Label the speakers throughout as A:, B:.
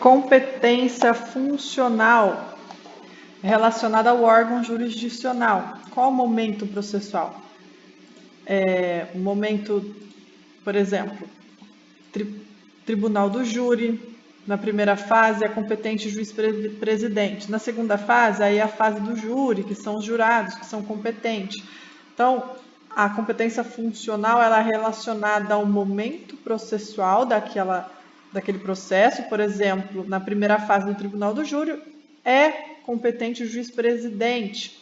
A: Competência funcional relacionada ao órgão jurisdicional. Qual o momento processual? O momento, por exemplo, tribunal do júri. Na primeira fase, é competente juiz presidente. Na segunda fase, aí é a fase do júri, que são os jurados, que são competentes. Então, a competência funcional ela é relacionada ao momento processual daquele processo. Por exemplo, na primeira fase do tribunal do júri, é competente o juiz presidente.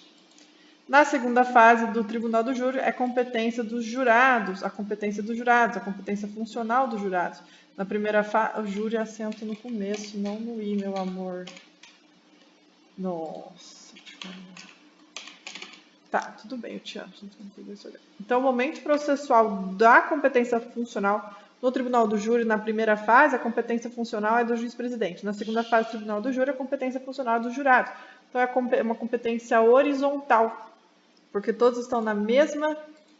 A: Na segunda fase do tribunal do júri, é competência dos jurados, a competência funcional dos jurados. Na primeira fase, o júri é acento no começo, não no i, meu amor. Nossa. Tá, tudo bem, eu te amo. Então, o momento processual da competência funcional no tribunal do júri, na primeira fase, a competência funcional é do juiz presidente. Na segunda fase do tribunal do júri, a competência funcional é do jurado. Então, é uma competência horizontal, porque todos estão na mesma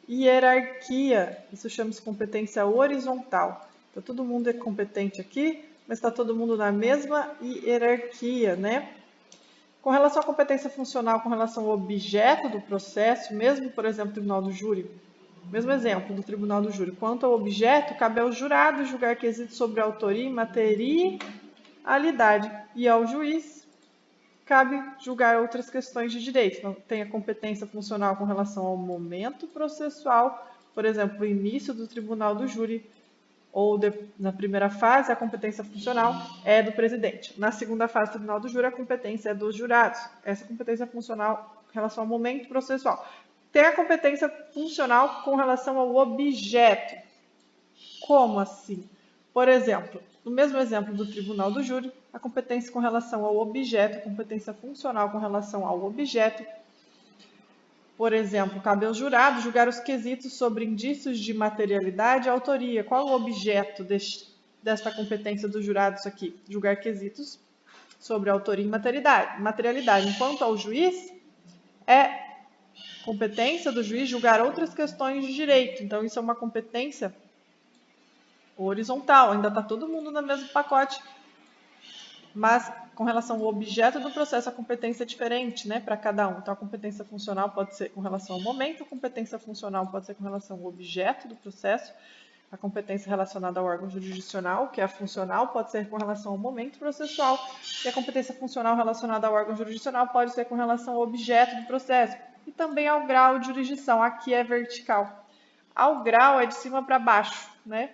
A: hierarquia. Isso chama-se competência horizontal. Então, todo mundo é competente aqui, mas está todo mundo na mesma hierarquia, né? Com relação à competência funcional, com relação ao objeto do processo, mesmo, por exemplo, tribunal do júri, mesmo exemplo do tribunal do júri, quanto ao objeto, cabe ao jurado julgar quesitos sobre autoria e materialidade, e ao juiz cabe julgar outras questões de direito. Então, tem a competência funcional com relação ao momento processual, por exemplo, o início do tribunal do júri, ou na primeira fase, a competência funcional é do presidente. Na segunda fase do tribunal do júri, a competência é dos jurados. Essa competência funcional com relação ao momento processual. Tem a competência funcional com relação ao objeto. Como assim? Por exemplo, no mesmo exemplo do tribunal do júri, a competência com relação ao objeto, a competência funcional com relação ao objeto. Por exemplo, cabe ao jurado julgar os quesitos sobre indícios de materialidade e autoria. Qual o objeto desta competência dos jurados aqui? Julgar quesitos sobre autoria e materialidade. Enquanto ao juiz, é competência do juiz julgar outras questões de direito. Então, isso é uma competência horizontal. Ainda está todo mundo no mesmo pacote, mas com relação ao objeto do processo, a competência é diferente, né, para cada um. Então, a competência funcional pode ser com relação ao momento, a competência funcional pode ser com relação ao objeto do processo, a competência relacionada ao órgão jurisdicional, que é a funcional, pode ser com relação ao momento processual, e a competência funcional relacionada ao órgão jurisdicional pode ser com relação ao objeto do processo, e também ao grau de jurisdição. Aqui é vertical. Ao grau é de cima para baixo, né?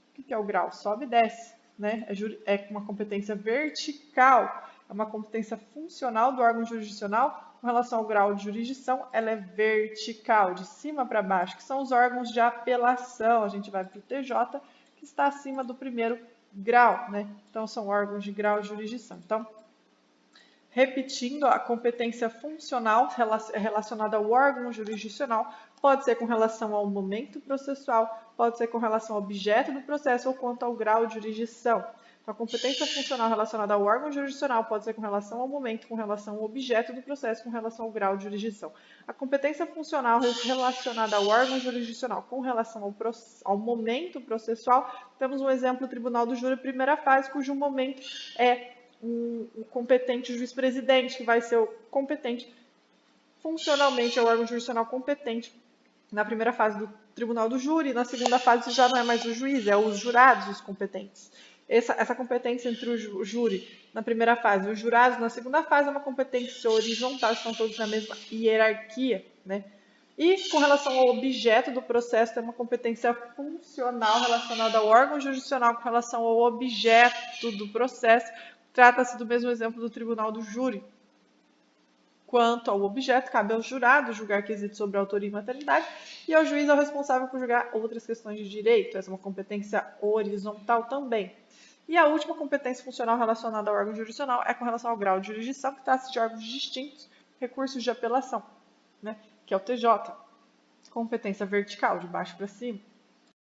A: O que é o grau? Sobe e desce. Né? É uma competência vertical, é uma competência funcional do órgão jurisdicional. Com relação ao grau de jurisdição, ela é vertical, de cima para baixo, que são os órgãos de apelação. A gente vai para o TJ, que está acima do primeiro grau, né? Então, são órgãos de grau de jurisdição. Então, repetindo, a competência funcional relacionada ao órgão jurisdicional pode ser com relação ao momento processual, pode ser com relação ao objeto do processo ou quanto ao grau de jurisdição. Então, a competência funcional relacionada ao órgão jurisdicional pode ser com relação ao momento, com relação ao objeto do processo, com relação ao grau de jurisdição. A competência funcional relacionada ao órgão jurisdicional com relação ao momento processual, temos um exemplo do Tribunal do Júri, primeira fase, cujo momento é o competente juiz presidente, que vai ser o competente funcionalmente, é o órgão jurisdicional competente na primeira fase do tribunal do júri, na segunda fase já não é mais o juiz, é os jurados os competentes. Essa competência entre o júri na primeira fase e os jurados na segunda fase é uma competência horizontal, estão todos na mesma hierarquia, né? E com relação ao objeto do processo, tem uma competência funcional relacionada ao órgão jurisdicional com relação ao objeto do processo. Trata-se do mesmo exemplo do tribunal do júri. Quanto ao objeto, cabe ao jurado julgar quesitos sobre autoria e materialidade e ao juiz é o responsável por julgar outras questões de direito. Essa é uma competência horizontal também. E a última competência funcional relacionada ao órgão jurisdicional é com relação ao grau de jurisdição, que trata-se de órgãos distintos, recursos de apelação, né? Que é o TJ. Competência vertical, de baixo para cima.